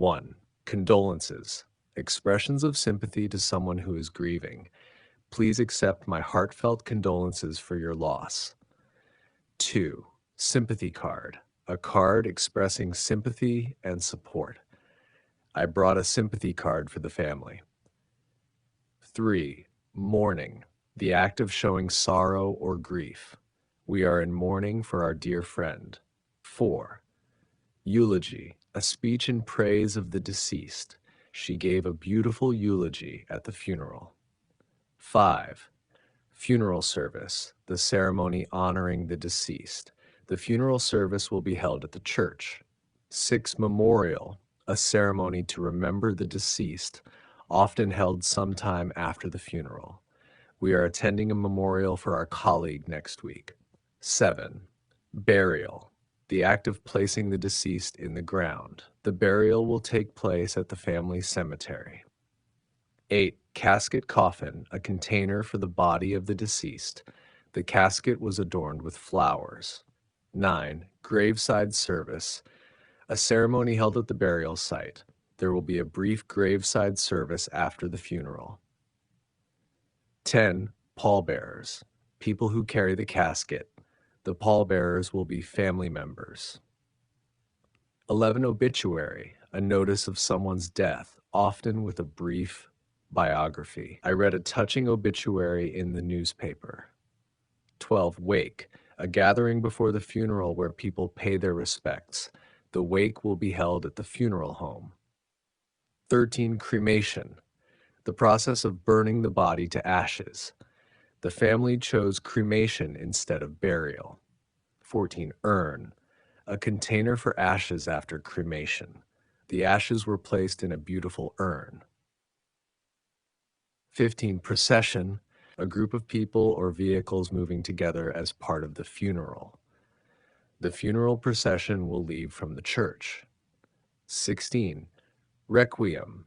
1. Condolences. Expressions of sympathy to someone who is grieving. Please accept my heartfelt condolences for your loss. 2. Sympathy card. A card expressing sympathy and support. I brought a sympathy card for the family. 3. Mourning. The act of showing sorrow or grief. We are in mourning for our dear friend. 4. Eulogy. A speech in praise of the deceased. She gave a beautiful eulogy at the funeral. 5. Funeral service. The ceremony honoring the deceased. The funeral service will be held at the church. 6. Memorial. A ceremony to remember the deceased, often held sometime after the funeral. We are attending a memorial for our colleague next week. 7. Burial. The act of placing the deceased in the ground. The burial will take place at the family cemetery. 8. Casket coffin, a container for the body of the deceased. The casket was adorned with flowers. 9. Graveside service, a ceremony held at the burial site. There will be a brief graveside service after the funeral. 10. Pallbearers, people who carry the casket. The pallbearers will be family members. 11. Obituary, a notice of someone's death, often with a brief biography. I read a touching obituary in the newspaper. 12. Wake, a gathering before the funeral where people pay their respects. The wake will be held at the funeral home. 13. Cremation, the process of burning the body to ashes. The family chose cremation instead of burial. 14. Urn, a container for ashes after cremation. The ashes were placed in a beautiful urn. 15. Procession, a group of people or vehicles moving together as part of the funeral. The funeral procession will leave from the church. 16. Requiem,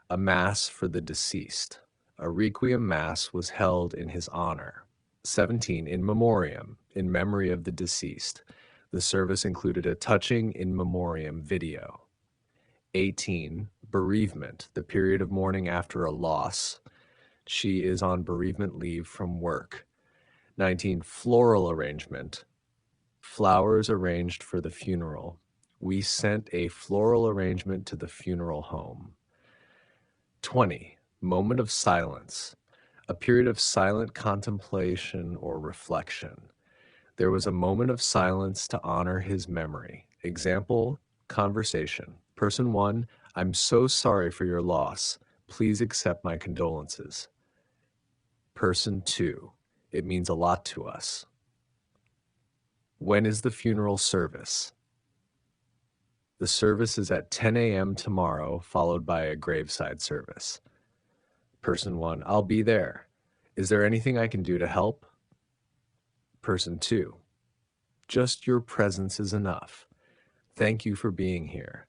a mass for the deceased. A requiem mass was held in his honor. 17. In memoriam, in memory of the deceased. The service included a touching in memoriam video. 18. Bereavement, the period of mourning after a loss. She is on bereavement leave from work. 19. Floral arrangement, flowers arranged for the funeral. We sent a floral arrangement to the funeral home. 20. Moment of silence, a period of silent contemplation or reflection. There was a moment of silence to honor his memory. Example, conversation. Person 1, I'm so sorry for your loss. Please accept my condolences. Person 2, it means a lot to us. When is the funeral service? The service is at 10 a.m. tomorrow, followed by a graveside service. Person 1, I'll be there. Is there anything I can do to help? Person 2, just your presence is enough. Thank you for being here.